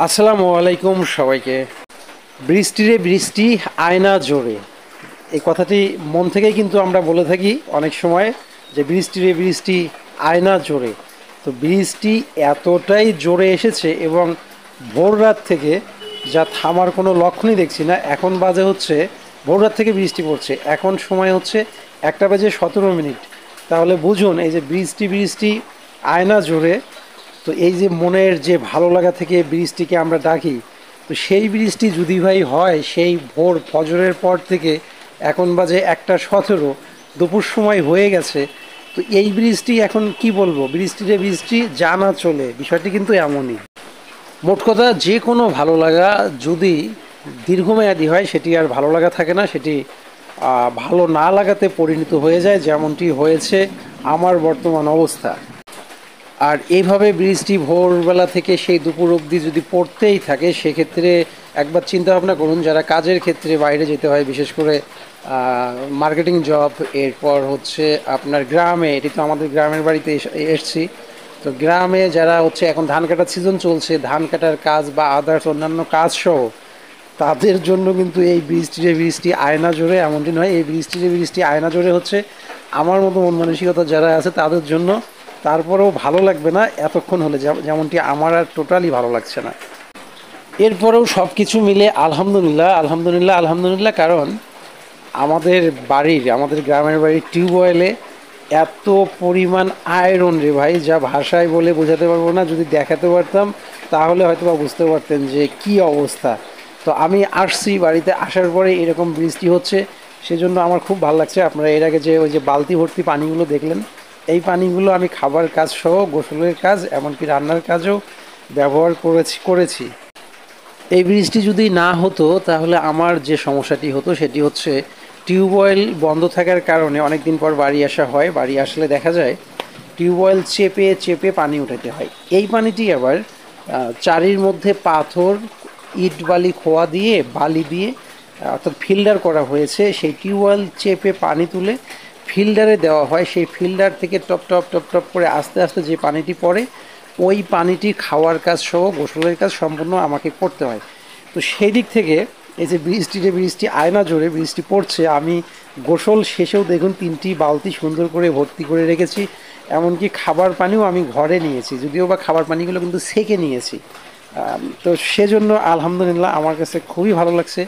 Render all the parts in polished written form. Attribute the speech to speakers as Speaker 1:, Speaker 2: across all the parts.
Speaker 1: আসসালামু আলাইকুম সবাইকে। বৃষ্টিরে বৃষ্টি আয়না জোরে, এই কথাটি মন থেকেই কিন্তু আমরা বলে থাকি অনেক সময় যে বৃষ্টিরে বৃষ্টি আয়না জোরে। তো বৃষ্টি এতটাই জোরে এসেছে এবং ভোর রাত থেকে যা থামার কোনো লক্ষণই দেখছি না। এখন বাজে হচ্ছে ভোর রাত থেকে বৃষ্টি পড়ছে, এখন সময় হচ্ছে 1:17। তাহলে বুঝুন এই যে বৃষ্টি বৃষ্টি আয়না জোরে। তো এই যে মনের যে ভালো লাগা থেকে বৃষ্টিকে আমরা ডাকি, তো সেই বৃষ্টি যদি ভাই হয় সেই ভোর ফজরের পর থেকে এখন বাজে 1:17, দুপুর সময় হয়ে গেছে। তো এই বৃষ্টি এখন কি বলবো, বৃষ্টিতে বৃষ্টি জানা চলে, বিষয়টি কিন্তু এমনই। মোট কথা যে কোনো ভালো লাগা যদি দীর্ঘমেয়াদী হয় সেটি আর ভালো লাগা থাকে না, সেটি ভালো না লাগাতে পরিণত হয়ে যায়, যেমনটি হয়েছে আমার বর্তমান অবস্থা। আর এইভাবে বৃষ্টি ভোরবেলা থেকে সেই দুপুর অবধি যদি পড়তেই থাকে, সেক্ষেত্রে একবার চিন্তা ভাবনা করুন যারা কাজের ক্ষেত্রে বাইরে যেতে হয়, বিশেষ করে মার্কেটিং জব, এরপর হচ্ছে আপনার গ্রামে, এটি তো আমাদের গ্রামের বাড়িতে এসছি। তো গ্রামে যারা হচ্ছে এখন ধান কাটার সিজন চলছে, ধান কাটার কাজ বা আদার্স অন্যান্য কাজ সহ, তাদের জন্য কিন্তু এই বৃষ্টিতে বৃষ্টি আয়না জোরে এমনটি নয়। এই বৃষ্টিতে বৃষ্টি আয়না জোরে হচ্ছে আমার মতো মন মানসিকতা যারা আছে তাদের জন্য। তারপরেও ভালো লাগবে না এতক্ষণ হলে, যেমনটি আমার আর টোটালি ভালো লাগছে না। এরপরেও সব কিছু মিলে আলহামদুলিল্লাহ আলহামদুলিল্লাহ আলহামদুলিল্লাহ, কারণ আমাদের গ্রামের বাড়ির টিউবওয়েলে এত পরিমাণ আয়রন রে ভাই, যা ভাষায় বলে বোঝাতে পারবো না। যদি দেখাতে পারতাম তাহলে হয়তো বা বুঝতে পারতেন যে কি অবস্থা। তো আমি আসছি, বাড়িতে আসার পরে এরকম বৃষ্টি হচ্ছে, সেজন্য আমার খুব ভালো লাগছে। আপনারা এর আগে যে ওই যে বালতি ভর্তি পানিগুলো দেখলেন, এই পানিগুলো আমি খাবার কাজ সহ, গোসলের কাজ, এমনকি রান্নার কাজেও ব্যবহার করেছি। এই বৃষ্টি যদি না হতো তাহলে আমার যে সমস্যাটি হতো সেটি হচ্ছে টিউবওয়েল বন্ধ থাকার কারণে অনেক দিন পর বাড়ি আসা হয়। বাড়ি আসলে দেখা যায় টিউবওয়েল চেপে চেপে পানি উঠাতে হয়। এই পানিটি আবার চারির মধ্যে পাথর, ইট বালি খোয়া দিয়ে, বালি দিয়ে অর্থাৎ ফিল্টার করা হয়েছে। সেই টিউবওয়েল চেপে পানি তুলে ফিল্টারে দেওয়া হয়। সেই ফিল্টার থেকে টপ টপ টপ টপ করে আস্তে আস্তে যে পানিটি পড়ে, ওই পানিটি খাওয়ার কাজ সহ গোসলের কাজ সম্পূর্ণ আমাকে করতে হয়। তো সেই দিক থেকে এই যে বৃষ্টি আয়না জোরে বৃষ্টি পড়ছে, আমি গোসল শেষেও দেখুন 3টি বালতি সুন্দর করে ভর্তি করে রেখেছি। এমনকি খাবার পানিও আমি ঘরে নিয়েছি, যদিও বা খাবার পানিগুলো কিন্তু সেকে নিয়েছি। তো সেজন্য আলহামদুলিল্লাহ আমার কাছে খুবই ভালো লাগছে।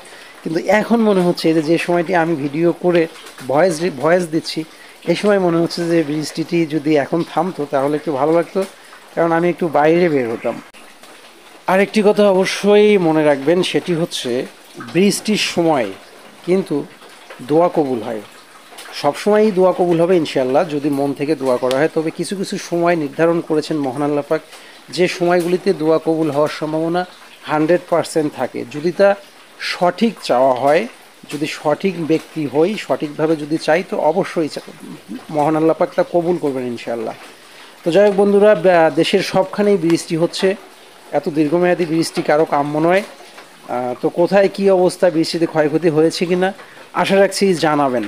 Speaker 1: কিন্তু এখন মনে হচ্ছে যে সময়টি আমি ভিডিও করে ভয়েস দিচ্ছি, এই সময় মনে হচ্ছে যে বৃষ্টিটি যদি এখন থামতো তাহলে একটু ভালো লাগতো, কারণ আমি একটু বাইরে বের হতাম। আরেকটি কথা অবশ্যই মনে রাখবেন, সেটি হচ্ছে বৃষ্টির সময় কিন্তু দোয়া কবুল হয়। সবসময়ই দোয়া কবুল হবে ইনশাআল্লাহ, যদি মন থেকে দোয়া করা হয়। তবে কিছু কিছু সময় নির্ধারণ করেছেন মহান আল্লাহ পাক, যে সময়গুলিতে দোয়া কবুল হওয়ার সম্ভাবনা 100% থাকে, যদি তা সঠিক চাওয়া হয়, যদি সঠিক ব্যক্তি হই, সঠিকভাবে যদি চাই, তো অবশ্যই মহান আল্লাহ পাক তা কবুল করবেন ইনশাআল্লাহ। তো যাই হোক বন্ধুরা, দেশের সবখানেই বৃষ্টি হচ্ছে। এত দীর্ঘমেয়াদী বৃষ্টি কারো কাম্য নয়। তো কোথায় কী অবস্থা, বৃষ্টিতে ক্ষয়ক্ষতি হয়েছে কি না আশা রাখছি জানাবেন।